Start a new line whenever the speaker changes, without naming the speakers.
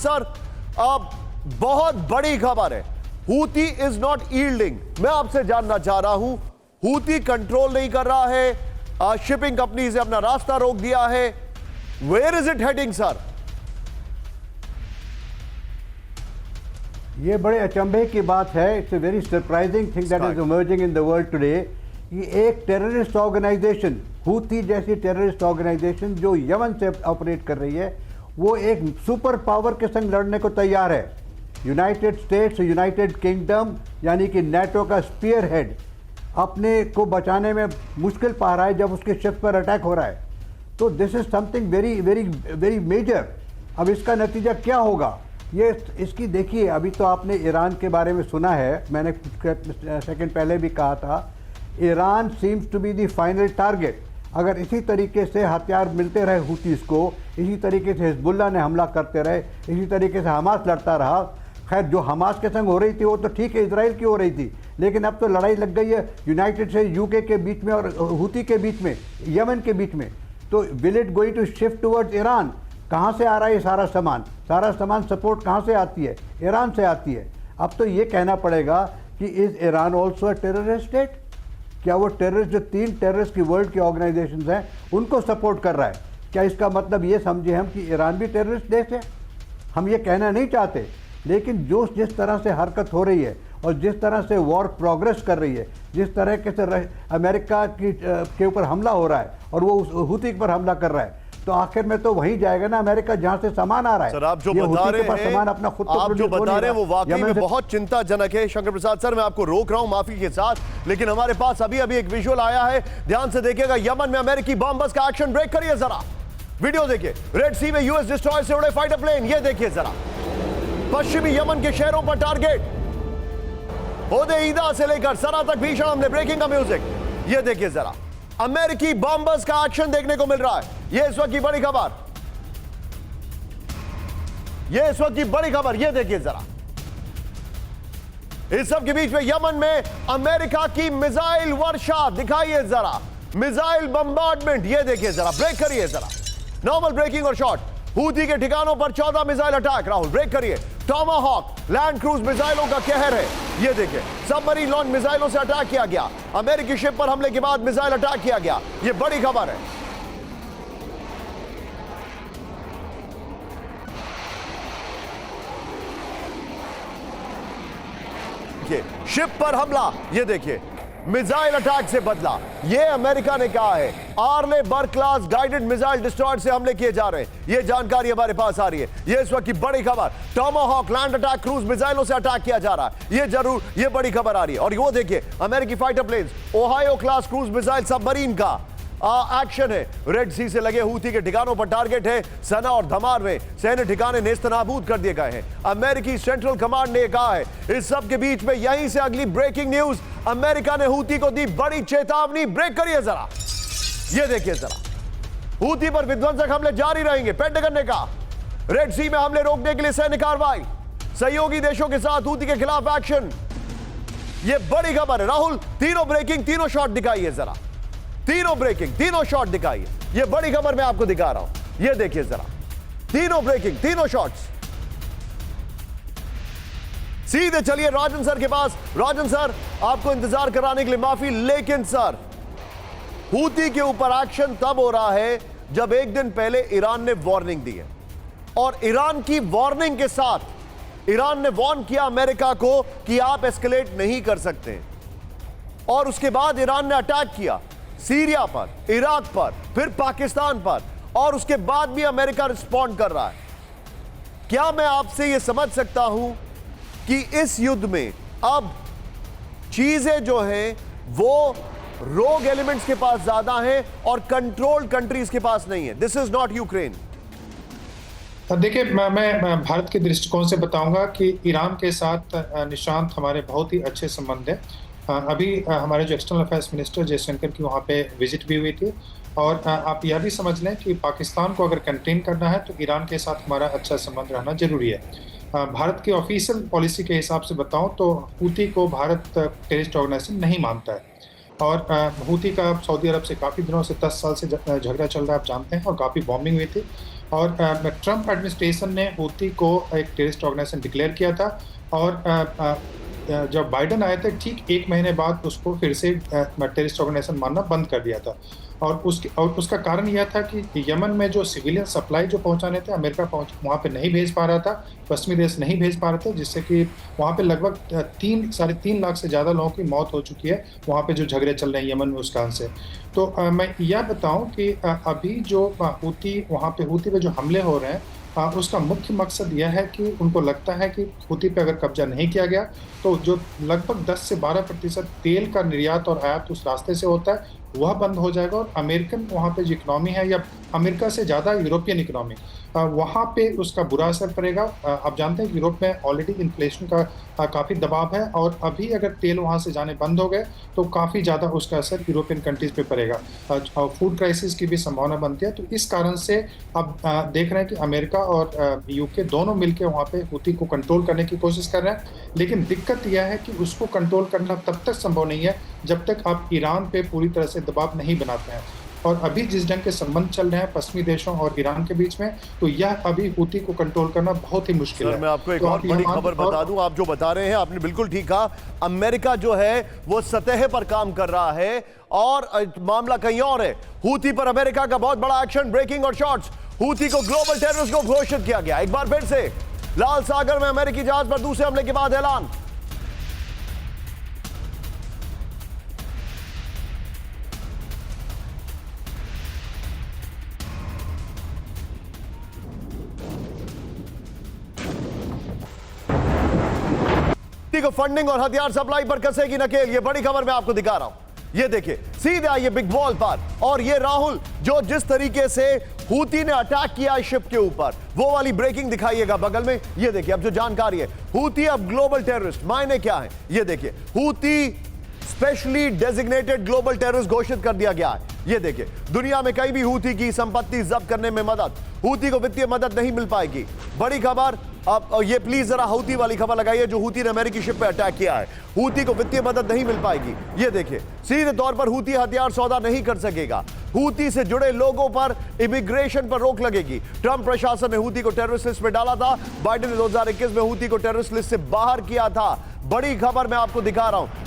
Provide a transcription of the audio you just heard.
Sir, अब बहुत बड़ी खबर है, हूती इज नॉट यील्डिंग। मैं आपसे जानना चाह रहा हूं, हूती कंट्रोल नहीं कर रहा है, शिपिंग कंपनी से अपना रास्ता रोक दिया है, where is it heading sir?
ये बड़े अचंभे की बात है। It's a very surprising thing that is emerging in the world today कि एक टेररिस्ट ऑर्गेनाइजेशन, हूती जैसी टेररिस्ट ऑर्गेनाइजेशन जो यमन से ऑपरेट कर रही है, वो एक सुपर पावर के संग लड़ने को तैयार है। यूनाइटेड स्टेट्स, यूनाइटेड किंगडम यानी कि नेटो का स्पीयर हेड अपने को बचाने में मुश्किल पा रहा है जब उसके शिप पर अटैक हो रहा है। तो this is something very very very major. अब इसका नतीजा क्या होगा ये इसकी देखिए, अभी तो आपने ईरान के बारे में सुना है, मैंने कुछ सेकंड पहले भी कहा था, Iran seems to be the final target. अगर इसी तरीके से हथियार मिलते रहे हूतीस को, इसी तरीके से हिजबुल्लाह ने हमला करते रहे, इसी तरीके से हमास लड़ता रहा। खैर जो हमास के संग हो रही थी वो तो ठीक है, इजराइल की हो रही थी, लेकिन अब तो लड़ाई लग गई है यूनाइटेड स्टेट्स यूके के बीच में और हूती के बीच में, यमन के बीच में। तो will it going to shift towards Iran? कहाँ से आ रहा है ये सारा सामान? सारा सामान सपोर्ट कहाँ से आती है? ईरान से आती है। अब तो ये कहना पड़ेगा कि is Iran also a terrorist state? क्या वो टेररिस्ट, जो 3 टेररिस्ट की वर्ल्ड की ऑर्गेनाइजेशंस हैं, उनको सपोर्ट कर रहा है? क्या इसका मतलब ये समझे हम कि ईरान भी टेररिस्ट देश है? हम ये कहना नहीं चाहते, लेकिन जो जिस तरह से हरकत हो रही है और जिस तरह से वॉर प्रोग्रेस कर रही है, जिस तरह से अमेरिका के ऊपर हमला हो रहा है और वो हूती पर हमला कर रहा है, तो आखिर में तो वहीं जाएगा ना अमेरिका जहां से सामान आ रहा है।
सर आप जो बता रहे हैं,
सामान अपना खुद
आप जो बता रहे हैं वो वाकई में बहुत चिंताजनक है। शंकर प्रसाद सर, मैं आपको रोक रहा हूं माफी के साथ, लेकिन हमारे पास अभी अभी एक विजुअल आया है, ध्यान से देखिएगा। यमन में अमेरिकी बॉम्बर्स का एक्शन, ब्रेक करिए जरा, वीडियो देखिए। रेड सी में यूएस डिस्ट्रॉयर से उड़े फाइटर प्लेन, ये देखिए जरा, पश्चिमी यमन के शहरों पर टारगेट, होदेईदा से लेकर सना तक भीषण हमले, ब्रेकिंग का म्यूजिक, ये देखिए जरा, अमेरिकी बॉम्बर्स का एक्शन देखने को मिल रहा है। ये इस वक्त की बड़ी खबर, ये इस वक्त की बड़ी खबर, ये देखिए जरा। इस सब के बीच में यमन में अमेरिका की मिसाइल वर्षा दिखाइए जरा, मिसाइल बम्बार्डमेंट, ये देखिए जरा, ब्रेक करिए जरा, नॉर्मल ब्रेकिंग और शॉट। हूती के ठिकानों पर 14 मिसाइल अटैक, राहुल ब्रेक करिए। टॉमाहॉक लैंड क्रूज मिसाइलों का कहर है, ये देखिए, सबमरीन लॉन्च मिसाइलों से अटैक किया गया, अमेरिकी शिप पर हमले के बाद मिसाइल अटैक किया गया, ये बड़ी खबर है। शिप पर हमला, ये देखिए, मिसाइल अटैक से बदला, ये अमेरिका ने कहा है। आर्ले बर्ग क्लास गाइडेड मिसाइल डिस्ट्रॉयर से हमले किए जा रहे हैं, ये जानकारी हमारे पास आ रही है। ये इस वक्त की बड़ी खबर, टॉमाहॉक लैंड अटैक क्रूज मिसाइलों से अटैक किया जा रहा है, ये जरूर, ये बड़ी खबर आ रही है। और वो देखिए, अमेरिकी fighter planes, Ohio class cruise missile submarine का एक्शन है। रेड सी से लगे हूती के ठिकानों पर टारगेट है। सना और धमार में सैन्य ठिकाने नेस्तनाबूद कर दिए गए हैं। अमेरिकी सेंट्रल कमांड ने कहा है। इस सब के बीच में यहीं से अगली ब्रेकिंग न्यूज, अमेरिका ने हूती को दी बड़ी चेतावनी, ब्रेक करिए जरा, ये देखिए जरा, हूती पर विध्वंसक हमले जारी रहेंगे। पेंटागन ने कहा रेड सी में हमले रोकने के लिए सैन्य कार्रवाई, सहयोगी देशों के साथ हूती के खिलाफ एक्शन, ये बड़ी खबर है। राहुल, तीनों ब्रेकिंग, तीनों शॉट दिखाइए जरा, तीनों ब्रेकिंग, तीनों शॉट दिखाइए, ये बड़ी खबर मैं आपको दिखा रहा हूं, ये देखिए जरा, तीनों ब्रेकिंग, तीनों शॉट्स। सीधे चलिए राजन सर के पास। राजन सर, आपको इंतजार कराने के लिए माफी, लेकिन सर, हूती के ऊपर एक्शन तब हो रहा है जब एक दिन पहले ईरान ने वार्निंग दी है, और ईरान की वार्निंग के साथ ईरान ने वार्न किया अमेरिका को कि आप एस्केलेट नहीं कर सकते, और उसके बाद ईरान ने अटैक किया सीरिया पर, इराक पर, फिर पाकिस्तान पर, और उसके बाद भी अमेरिका रिस्पॉन्ड कर रहा है। क्या मैं आपसे यह समझ सकता हूं कि इस युद्ध में अब चीजें जो हैं वो रोग एलिमेंट्स के पास ज्यादा हैं और कंट्रोल्ड कंट्रीज के पास नहीं है? This is not Ukraine.
देखिए, मैं भारत के दृष्टिकोण से बताऊंगा कि ईरान के साथ निशांत हमारे बहुत ही अच्छे संबंध है। अभी हमारे जो एक्सटर्नल अफेयर्स मिनिस्टर जयशंकर की वहाँ पे विजिट भी हुई थी, और आप यह भी समझ लें कि पाकिस्तान को अगर कंटेन करना है तो ईरान के साथ हमारा अच्छा संबंध रहना जरूरी है। भारत की ऑफिशियल पॉलिसी के हिसाब से बताऊं तो हूती को भारत टेररिस्ट ऑर्गेनाइजेशन नहीं मानता है, और हूती का सऊदी अरब से काफ़ी दिनों से 10 साल से झगड़ा चल रहा है, आप जानते हैं, और काफ़ी बॉम्बिंग हुई थी। और ट्रंप एडमिनिस्ट्रेशन ने हूती को एक टेररिस्ट ऑर्गेनाइजेशन डिक्लेयर किया था और जब बाइडन आए थे ठीक एक महीने बाद उसको फिर से टेररिस्ट ऑर्गेनाइजेशन मानना बंद कर दिया था। और उसका कारण यह था कि यमन में जो सिविलियन सप्लाई जो पहुंचाने थे अमेरिका वहाँ पे नहीं भेज पा रहा था, पश्चिमी देश नहीं भेज पा रहे थे, जिससे कि वहाँ पे लगभग 3-3.5 लाख से ज़्यादा लोगों की मौत हो चुकी है वहाँ पे जो झगड़े चल रहे हैं यमन में उस कारण से। तो मैं यह बताऊँ कि अभी जो हूती वहाँ पे हूती पे जो हमले हो रहे हैं उसका मुख्य मकसद यह है कि उनको लगता है कि हूती पे अगर कब्जा नहीं किया गया तो जो लगभग 10 से 12% तेल का निर्यात और आयात उस रास्ते से होता है वह बंद हो जाएगा और अमेरिकन वहाँ पे जो इकोनॉमी है या अमेरिका से ज़्यादा यूरोपियन इकोनॉमी वहाँ पे उसका बुरा असर पड़ेगा। आप जानते हैं कि यूरोप में ऑलरेडी इन्फ्लेशन का काफ़ी दबाव है और अभी अगर तेल वहाँ से जाने बंद हो गए तो काफ़ी ज़्यादा उसका असर यूरोपियन कंट्रीज़ पे पड़ेगा। फूड क्राइसिस की भी संभावना बनती है। तो इस कारण से अब देख रहे हैं कि अमेरिका और यूके दोनों मिलकर वहाँ पे हूती को कंट्रोल करने की कोशिश कर रहे हैं, लेकिन दिक्कत यह है कि उसको कंट्रोल करना तब तक संभव नहीं है जब तक आप ईरान पे पूरी तरह से दबाव नहीं बनाते हैं। और अभी जिस ढंग के संबंध चल रहे हैं पश्चिमी देशों और ईरान के बीच में, तो यह अभी हूती को कंट्रोल करना बहुत ही मुश्किल है।
मैं आपको एक
तो
और बड़ी खबर बता दूं, आप जो बता रहे हैं आपने बिल्कुल ठीक कहा। अमेरिका जो है वो सतह पर काम कर रहा है और मामला कहीं और है। हूती पर अमेरिका का बहुत बड़ा एक्शन, ब्रेकिंग और शॉट्स। हूती को ग्लोबल टेररिस्ट को घोषित किया गया। एक बार फिर से लाल सागर में अमेरिकी जहाज पर दूसरे हमले के बाद ऐलान। को फंडिंग और हथियार सप्लाई पर कसेगी नकेल। ये बड़ी खबर मैं आपको दिखा रहा हूं। ये देखिए सीधे आइए बिग बॉल पर, और ये राहुल जो जिस तरीके से हूती ने अटैक किया शिप के ऊपर, वो वाली ब्रेकिंग दिखाइएगा बगल में। ये देखिए अब जो जानकारी है, हूती अब ग्लोबल टेररिस्ट। मायने क्या है ये देखिए, Houthi specially designated global terrorist घोषित कर दिया गया है। ये देखिए दुनिया में कहीं भी हूती की संपत्ति जब्त करने में मदद, हूती को वित्तीय मदद नहीं मिल पाएगी। बड़ी खबर। अब ये प्लीज जरा हूती वाली खबर लगाइए जो हूती ने अमेरिकी शिप पे अटैक किया है। हूती को वित्तीय मदद नहीं मिल पाएगी। ये देखिए सीधे तौर पर हूती हथियार सौदा नहीं कर सकेगा। हूती से जुड़े लोगों पर इमिग्रेशन पर रोक लगेगी। ट्रंप प्रशासन ने हूती को टेररिस्ट लिस्ट में डाला था। बाइडेन ने 2021 में हूती को टेररिस्ट लिस्ट से बाहर किया था। बड़ी खबर मैं आपको दिखा रहा हूं।